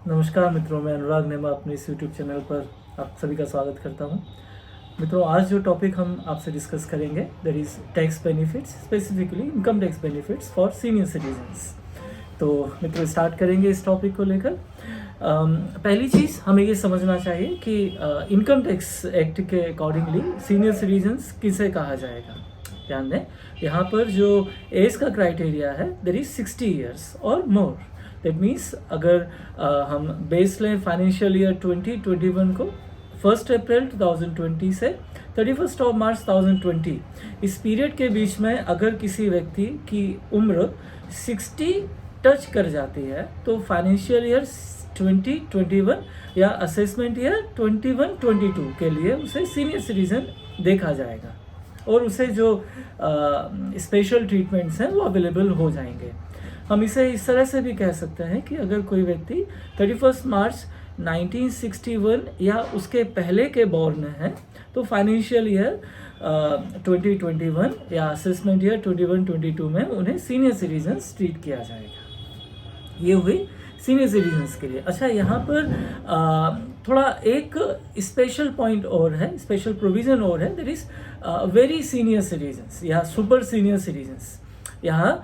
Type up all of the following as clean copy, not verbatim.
नमस्कार मित्रों, मैं अनुराग नेमा अपने इस यूट्यूब चैनल पर आप सभी का स्वागत करता हूं। मित्रों, आज जो टॉपिक हम आपसे डिस्कस करेंगे that is tax benefits, specifically income tax benefits for senior citizens. तो मित्रों, स्टार्ट करेंगे इस टॉपिक को लेकर। पहली चीज़ हमें ये समझना चाहिए कि इनकम टैक्स एक्ट के अकॉर्डिंगली सीनियर सिटीजन्स किसे कहा जाएगा। ध्यान दें, यहाँ पर जो एज का क्राइटेरिया है दैट इज़ 60 ईयर्स और मोर। दैट मीन्स अगर हम बेस लें फाइनेंशियल ईयर 2021 को 1 अप्रैल 2020 से 31 मार्च 2020, इस पीरियड के बीच में अगर किसी व्यक्ति की उम्र 60 टच कर जाती है तो फाइनेंशियल ईयर 2021 या असेसमेंट ईयर 21-22 के लिए उसे सीनियर सिटीजन देखा जाएगा और उसे जो स्पेशल ट्रीटमेंट्स हैं वो अवेलेबल हो जाएंगे। हम इसे इस तरह से भी कह सकते हैं कि अगर कोई व्यक्ति 31 मार्च 1961 या उसके पहले के बॉर्न है तो फाइनेंशियल ईयर 2021 या असेसमेंट ईयर 21-22 में उन्हें सीनियर सिटीजन्स ट्रीट किया जाएगा। ये हुई सीनियर सिटीजन्स के लिए। अच्छा, यहाँ पर थोड़ा एक स्पेशल पॉइंट और है, स्पेशल प्रोविज़न और है, that is very senior citizens या सुपर सीनियर सिटीजन्स। यहाँ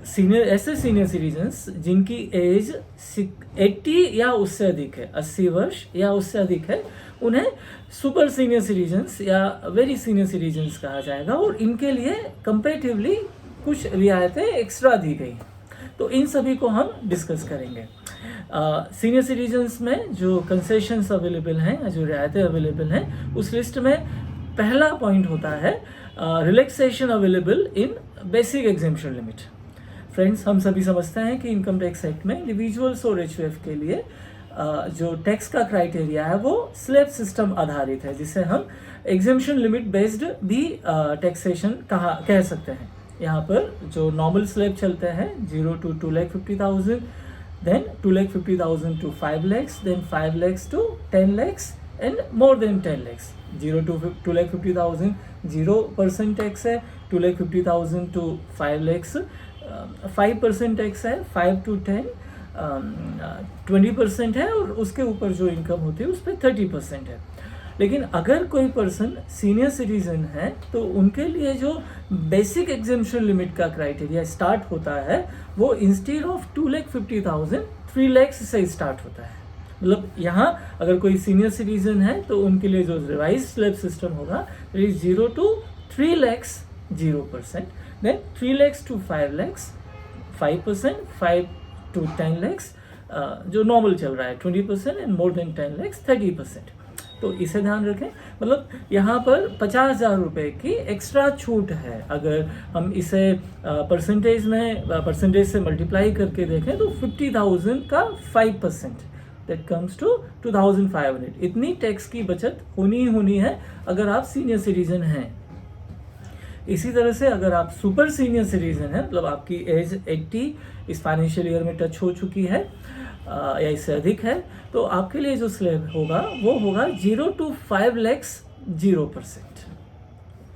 ऐसे सीनियर सिटीजन्स जिनकी एज 80 या उससे अधिक है, 80 वर्ष या उससे अधिक है, उन्हें सुपर सीनियर सिटीजन्स या वेरी सीनियर सिटीजन्स कहा जाएगा और इनके लिए कंपैरेटिवली कुछ रियायतें एक्स्ट्रा दी गई। तो इन सभी को हम डिस्कस करेंगे। सीनियर सिटीजन्स में जो कंसेशंस अवेलेबल हैं या जो रियायतें अवेलेबल हैं, उस लिस्ट में पहला पॉइंट होता है relaxation available in basic exemption limit. Friends, हम सभी समझते हैं कि इनकम टैक्स एक्ट में इंडिविजुअल्स और एचयूएफ के लिए जो टैक्स का क्राइटेरिया है वो स्लैब सिस्टम आधारित है, जिसे हम एग्जेम्पशन लिमिट बेस्ड भी टैक्सेशन कह सकते हैं। यहाँ पर जो नॉर्मल स्लैब चलते हैं 0 to 2,50,000, then 2,50,000 to 5 lakhs, then 5 lakhs to 10 lakhs and more than 10 lakhs. 0 to 2,50,000 0% tax है, 2,50,000 to 5 lakhs 5% टैक्स है, 5 to 10 20% है और उसके ऊपर जो इनकम होती है उस पर 30% है। लेकिन अगर कोई पर्सन सीनियर सिटीजन है तो उनके लिए जो बेसिक एग्जेम्पशन लिमिट का क्राइटेरिया स्टार्ट होता है वो इंस्टेड ऑफ 2,50,000 3 lakhs से स्टार्ट होता है। मतलब यहाँ अगर कोई सीनियर सिटीजन है तो उनके लिए जो रिवाइज स्लैब सिस्टम होगा 0 to 3 lakhs 0%, then 3 lakhs to 5 lakhs 5%, 5 to 10 lakhs जो नॉर्मल चल रहा है 20% एंड मोर देन 10 lakhs 30%। तो इसे ध्यान रखें। मतलब यहाँ पर 50,000 रुपये की एक्स्ट्रा छूट है। अगर हम इसे परसेंटेज से मल्टीप्लाई करके देखें तो 50,000 का 5% दैट कम्स टू 2,500। इतनी टैक्स की बचत होनी है अगर आप सीनियर सिटीजन हैं। इसी तरह से अगर आप सुपर सीनियर सिटीजन हैं, मतलब आपकी एज 80 इस फाइनेंशियल ईयर में टच हो चुकी है या इससे अधिक है, तो आपके लिए जो स्लैब होगा वो होगा 0 to 5 lakhs 0%।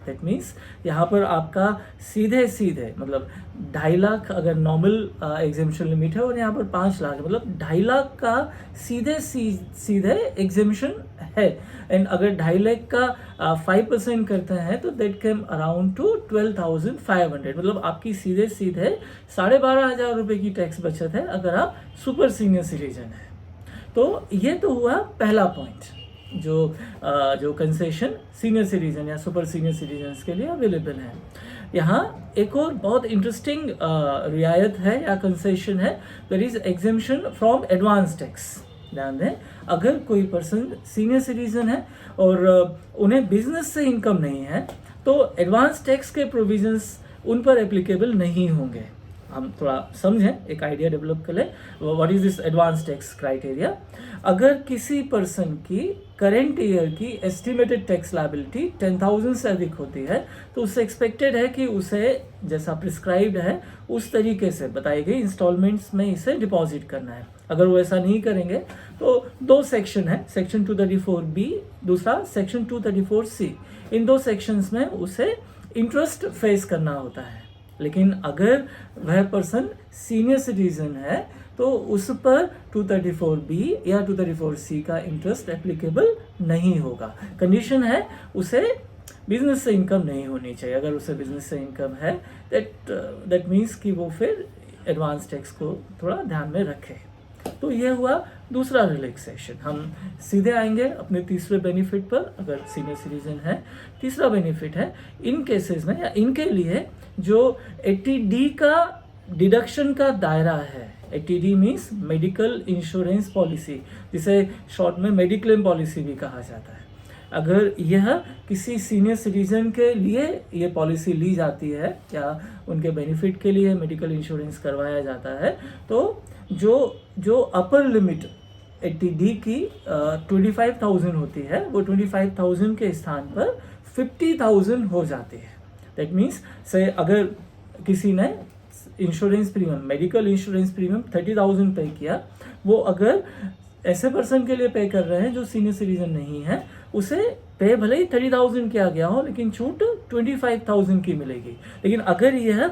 दैट मीन्स यहाँ पर आपका सीधे मतलब 2.5 लाख अगर नॉर्मल एग्जेम्पशन लिमिट है और यहाँ पर 5 लाख है, मतलब 2.5 लाख का सीधे एग्जेम्पशन है। एंड अगर 2.5 लाख का 5% करते हैं तो दैट केम अराउंड टू 12,500। मतलब आपकी सीधे 12,500 रुपये की टैक्स बचत है अगर आप सुपर सीनियर सिटीजन हैं। तो ये तो हुआ पहला पॉइंट जो कंसेशन सीनियर सिटीजन या सुपर सीनियर सिटीजन्स के लिए अवेलेबल है। यहाँ एक और बहुत इंटरेस्टिंग रियायत है या कंसेशन है, that is exemption from advance tax. ध्यान दें, अगर कोई पर्सन सीनियर सिटीजन है और उन्हें बिजनेस से इनकम नहीं है तो एडवांस टैक्स के प्रोविजंस उन पर एप्लीकेबल नहीं होंगे। हम थोड़ा समझें, एक आइडिया डेवलप कर लें what is this advance tax criteria. अगर किसी पर्सन की करेंट ईयर की एस्टिमेटेड टैक्स लायबिलिटी 10,000 से अधिक होती है तो उससे एक्सपेक्टेड है कि उसे जैसा प्रिस्क्राइब्ड है उस तरीके से बताई गई इंस्टॉलमेंट्स में इसे डिपॉजिट करना है। अगर वो ऐसा नहीं करेंगे तो 2 सेक्शन है, सेक्शन 234B, दूसरा सेक्शन 234C। इन 2 सेक्शंस में उसे इंटरेस्ट फेस करना होता है। लेकिन अगर वह पर्सन सीनियर सिटीजन है तो उस पर 234B या 234C का इंटरेस्ट एप्लीकेबल नहीं होगा। कंडीशन है उसे बिजनेस से इनकम नहीं होनी चाहिए। अगर उसे बिजनेस से इनकम है दैट मीन्स कि वो फिर एडवांस टैक्स को थोड़ा ध्यान में रखे। तो ये हुआ दूसरा रिलैक्सेशन। हम सीधे आएंगे अपने तीसरे बेनिफिट पर। अगर सीनियर सिटीजन है, तीसरा बेनिफिट है इन केसेस में या इनके लिए जो 80D का डिडक्शन का दायरा है। 80D means medical insurance policy, जिसे शॉर्ट में मेडिक्लेम पॉलिसी भी कहा जाता है। अगर यह किसी सीनियर सिटीजन के लिए ये पॉलिसी ली जाती है या उनके बेनिफिट के लिए मेडिकल इंश्योरेंस करवाया जाता है, तो जो अपर लिमिट 80D की 25,000 होती है, वो 25,000 के स्थान पर 50,000 हो जाती है। दैट मीन्स से अगर किसी ने insurance premium, medical insurance premium 30,000 पे किया, वो अगर ऐसे पर्सन के लिए पे कर रहे हैं जो सीनियर सिटीजन नहीं है, उसे पे भले ही 30,000 किया गया हो लेकिन छूट 25,000 की मिलेगी। लेकिन अगर यह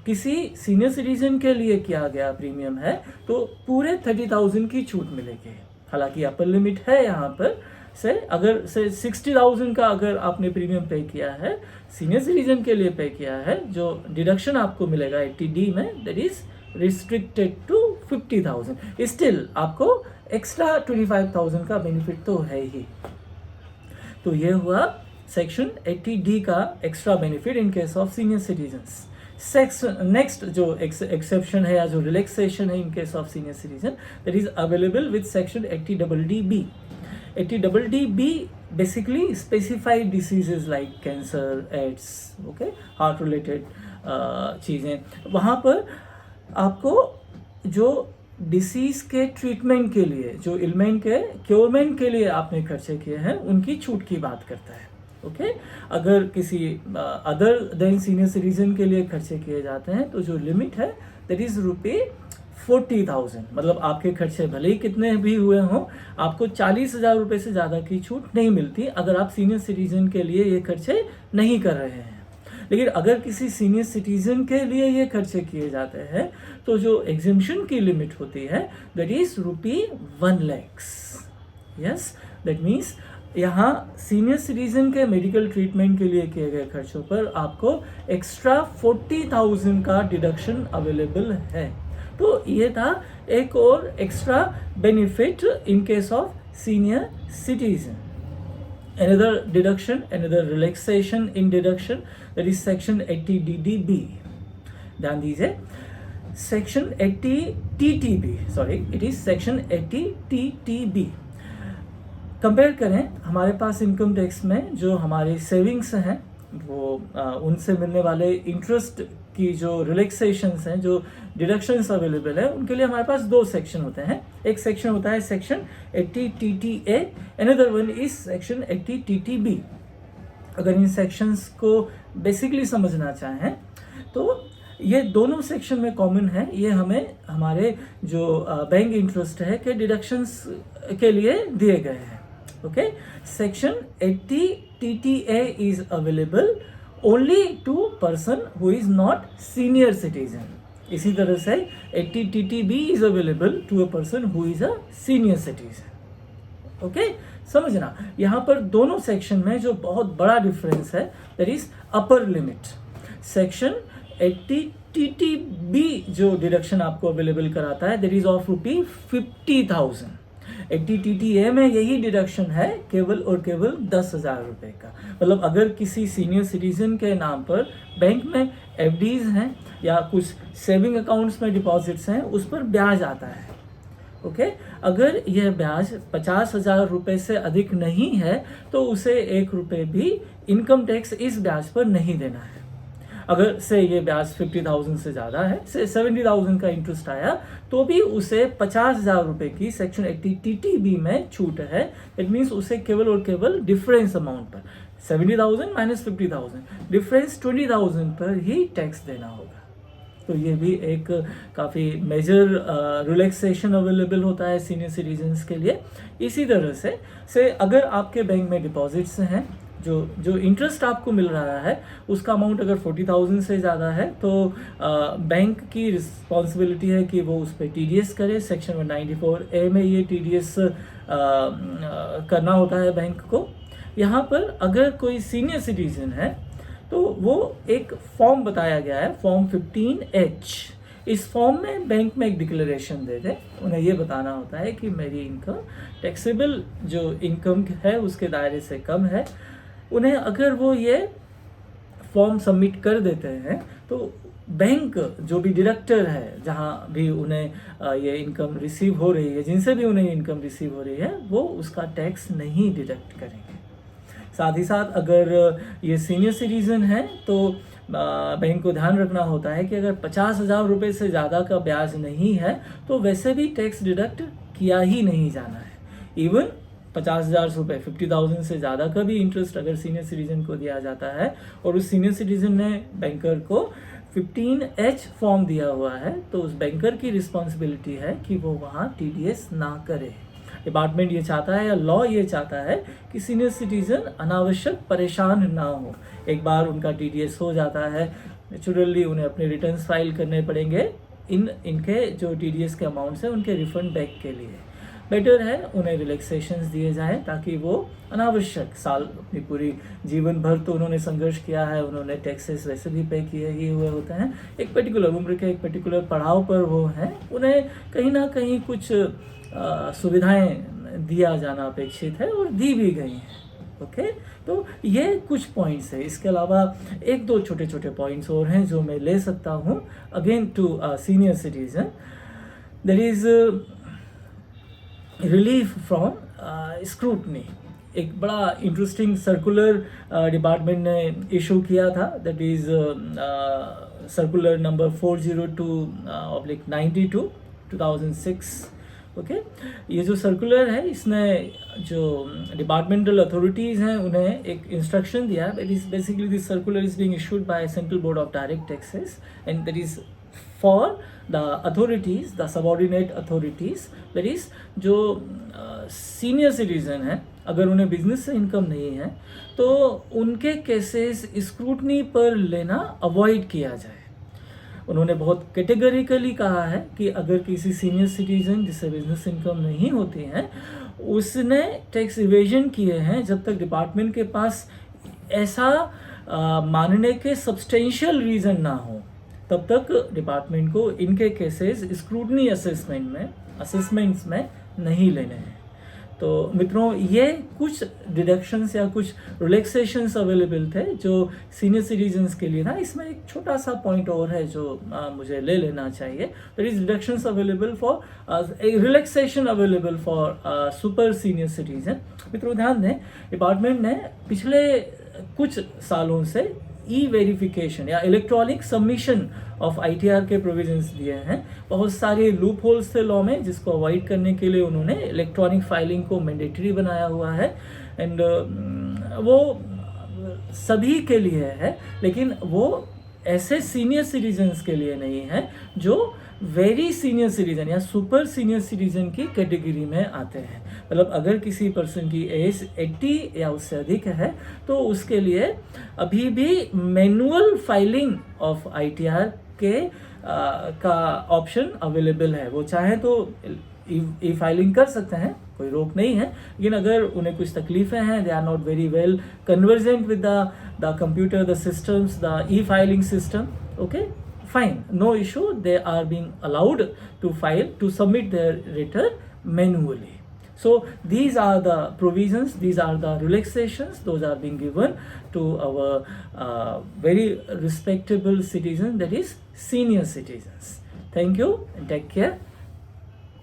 किसी सीनियर सिटीजन के लिए किया गया प्रीमियम है तो पूरे 30,000 की छूट मिलेगी। हालांकि अपर लिमिट है यहाँ पर से, अगर से 60,000 का अगर आपने प्रीमियम पे किया है, सीनियर सिटीजन के लिए पे किया है, जो डिडक्शन आपको मिलेगा 80D में that is restricted to 50,000। Still आपको एक्स्ट्रा 25,000 का बेनिफिट तो है ही। तो ये हुआ सेक्शन 80D का extra benefit in case of senior citizens. Next जो एक्सेप्शन है या जो रिलैक्सेशन है in case of senior citizen, that is available with section 80DD-B। 80DD-B basically specified diseases like cancer, AIDS, okay, heart related चीज़ें। वहाँ पर आपको जो डिसीज के ट्रीटमेंट के लिए, जो इलमेंट के क्योरमेंट के लिए आपने खर्चे किए हैं, उनकी छूट की बात करता है। ओके, अगर किसी अदर देन सीनियर सिटीजन के लिए खर्चे किए जाते हैं तो जो लिमिट है दैट इज ₹40,000। मतलब आपके खर्चे भले ही कितने भी हुए हों, आपको 40,000 रुपये से ज़्यादा की छूट नहीं मिलती अगर आप सीनियर सिटीजन के लिए ये खर्चे नहीं कर रहे हैं। लेकिन अगर किसी सीनियर सिटीजन के लिए ये खर्चे किए जाते हैं तो जो एग्जेम्पशन की लिमिट होती है that is ₹1 lakhs। Yes, that means यहाँ सीनियर सिटीजन के मेडिकल ट्रीटमेंट के लिए किए गए खर्चों पर आपको एक्स्ट्रा 40,000 का डिडक्शन अवेलेबल है। तो ये था एक और extra benefit in case of senior citizen. Another deduction, another relaxation in deduction, that is section 80DD-B। ध्यान दीजिए, section 80TTB, sorry, it is section 80TTB। Compare करें हमारे पास इनकम टैक्स में जो हमारी सेविंग्स हैं, वो उनसे मिलने वाले इंटरेस्ट की जो रिलैक्सेशंस हैं, जो डिडक्शंस अवेलेबल है, उनके लिए हमारे पास दो सेक्शन होते हैं। एक सेक्शन होता है section 80TTA, another one is section 80TTB। अगर इन सेक्शंस को बेसिकली समझना चाहें तो ये दोनों सेक्शन में कॉमन है। ये हमें हमारे जो बैंक इंटरेस्ट है के डिडक्शंस के लिए दिए गए हैं। Okay, section 80TTA is available only to person who is not senior citizen। इसी तरह से 80TTB is available to a person who is a senior citizen। Okay, समझना यहाँ पर दोनों सेक्शन में जो बहुत बड़ा डिफरेंस है that is upper limit. Section 80TTB जो डिडक्शन आपको अवेलेबल कराता है दैट इज ऑफ ₹50,000। 80TTA में यही डिडक्शन है केवल और केवल 10,000 रुपये का। मतलब अगर किसी सीनियर सिटीजन के नाम पर बैंक में FDs हैं या कुछ सेविंग अकाउंट्स में डिपॉजिट्स हैं, उस पर ब्याज आता है। ओके, अगर यह ब्याज 50,000 रुपये से अधिक नहीं है तो उसे 1 रुपये भी इनकम टैक्स इस ब्याज पर नहीं देना है। अगर से ये ब्याज 50,000 से ज़्यादा है, से 70,000 का इंटरेस्ट आया, तो भी उसे 50,000 रुपये की सेक्शन 80TTB में छूट है। इट मीन्स उसे केवल और केवल डिफरेंस अमाउंट पर 70,000 माइनस 50,000 डिफरेंस 20,000 पर ही टैक्स देना होगा। तो ये भी एक काफ़ी मेजर रिलैक्सेशन अवेलेबल होता है सीनियर सिटीजन्स के लिए। इसी तरह से अगर आपके बैंक में डिपॉजिट्स हैं जो इंटरेस्ट आपको मिल रहा है उसका अमाउंट अगर 40,000 से ज़्यादा है तो बैंक की रिस्पॉन्सिबिलिटी है कि वो उस पर TDS करे। सेक्शन 194A में ये TDS करना होता है बैंक को। यहाँ पर अगर कोई सीनियर सिटीजन है तो वो एक फॉर्म बताया गया है, फॉर्म 15H। इस फॉर्म में बैंक में एक डिक्लेरेशन दे दे, उन्हें ये बताना होता है कि मेरी इनकम टैक्सेबल जो इनकम है उसके दायरे से कम है। उन्हें अगर वो ये फॉर्म सबमिट कर देते हैं तो बैंक जो भी डायरेक्टर है, जहाँ भी उन्हें ये इनकम रिसीव हो रही है, जिनसे भी उन्हें इनकम रिसीव हो रही है, वो उसका टैक्स नहीं डिडक्ट करेंगे। साथ ही साथ अगर ये सीनियर सिटीजन है तो बैंक को ध्यान रखना होता है कि अगर 50,000 रुपये से ज़्यादा का ब्याज नहीं है तो वैसे भी टैक्स डिडक्ट किया ही नहीं जाना है। इवन 50,000 रुपये 50,000 से ज़्यादा का भी इंटरेस्ट अगर सीनियर सिटीजन को दिया जाता है और उस सीनियर सिटीजन ने बैंकर को 15H फॉर्म दिया हुआ है तो उस बैंकर की रिस्पॉन्सिबिलिटी है कि वो वहाँ TDS ना करे। डिपार्टमेंट ये चाहता है या लॉ ये चाहता है कि सीनियर सिटीजन अनावश्यक परेशान ना हो। एक बार उनका TDS हो जाता है, नेचुरली उन्हें अपने रिटर्न्स फाइल करने पड़ेंगे इनके जो TDS के अमाउंट्स हैं उनके रिफंड बैक के लिए। बेटर है उन्हें रिलैक्सेशंस दिए जाएं ताकि वो अनावश्यक साल अपनी पूरी जीवन भर तो उन्होंने संघर्ष किया है, उन्होंने टैक्सेस वैसे भी पे किए ही हुए होते हैं। एक पर्टिकुलर उम्र के एक पर्टिकुलर पड़ाव पर वो हैं, उन्हें कहीं ना कहीं कुछ सुविधाएं दिया जाना अपेक्षित है और दी भी गई हैं। ओके, तो ये कुछ पॉइंट्स है। इसके अलावा एक दो छोटे छोटे पॉइंट्स और हैं जो मैं ले सकता हूँ। Again to senior citizen there is relief from scrutiny. एक बड़ा इंटरेस्टिंग सर्कुलर डिपार्टमेंट ने इशू किया था, that is circular number 402/92 2006। Okay, ये जो सर्कुलर है इसने जो डिपार्टमेंटल अथॉरिटीज़ हैं उन्हें एक इंस्ट्रक्शन दिया। That is basically this circular is being issued by central board of direct taxes and that is for the authorities, the subordinate authorities, that is जो सीनियर सिटीजन हैं, अगर उन्हें बिजनेस से income नहीं है तो उनके केसेस स्क्रूटनी पर लेना अवॉइड किया जाए। उन्होंने बहुत कैटेगरिकली कहा है कि अगर किसी सीनियर सिटीजन जिससे बिजनेस इनकम नहीं होती है उसने टैक्स इवेजन किए हैं, जब तक डिपार्टमेंट के पास ऐसा मानने के सब्सटेंशियल रीज़न ना हो तब तक डिपार्टमेंट को इनके केसेस स्क्रूटनी असेसमेंट्स में नहीं लेने हैं। तो मित्रों, ये कुछ डिडक्शंस या कुछ रिलैक्सेशंस अवेलेबल थे जो सीनियर सिटीजन्स के लिए ना। इसमें एक छोटा सा पॉइंट और है जो मुझे ले लेना चाहिए। There is deductions available for relaxation available for super senior citizen. मित्रों ध्यान दें, डिपार्टमेंट ने पिछले कुछ सालों से ई-वेरिफिकेशन या इलेक्ट्रॉनिक सबमिशन ऑफ ITR के प्रोविजंस दिए हैं। बहुत सारे लूप होल्स थे लॉ में जिसको अवॉइड करने के लिए उन्होंने इलेक्ट्रॉनिक फाइलिंग को मैंडेटरी बनाया हुआ है। एंड वो सभी के लिए है, लेकिन वो ऐसे सीनियर सिटीजन्स के लिए नहीं है जो वेरी सीनियर सिटीजन या सुपर सीनियर सिटीजन की कैटेगरी में आते हैं। मतलब अगर किसी पर्सन की एज 80 या उससे अधिक है तो उसके लिए अभी भी मैनुअल फाइलिंग ऑफ ITR के का ऑप्शन अवेलेबल है। वो चाहे तो ई फाइलिंग कर सकते हैं, कोई रोक नहीं है। लेकिन अगर उन्हें कुछ तकलीफें हैं, they are not very well convergent with the computer, the systems, the e filing system, okay, fine, no issue, they are being allowed to file, to submit their return manually. So these are the provisions, these are the relaxations, those are being given to our very respectable citizens, that is senior citizens. Thank you and take care.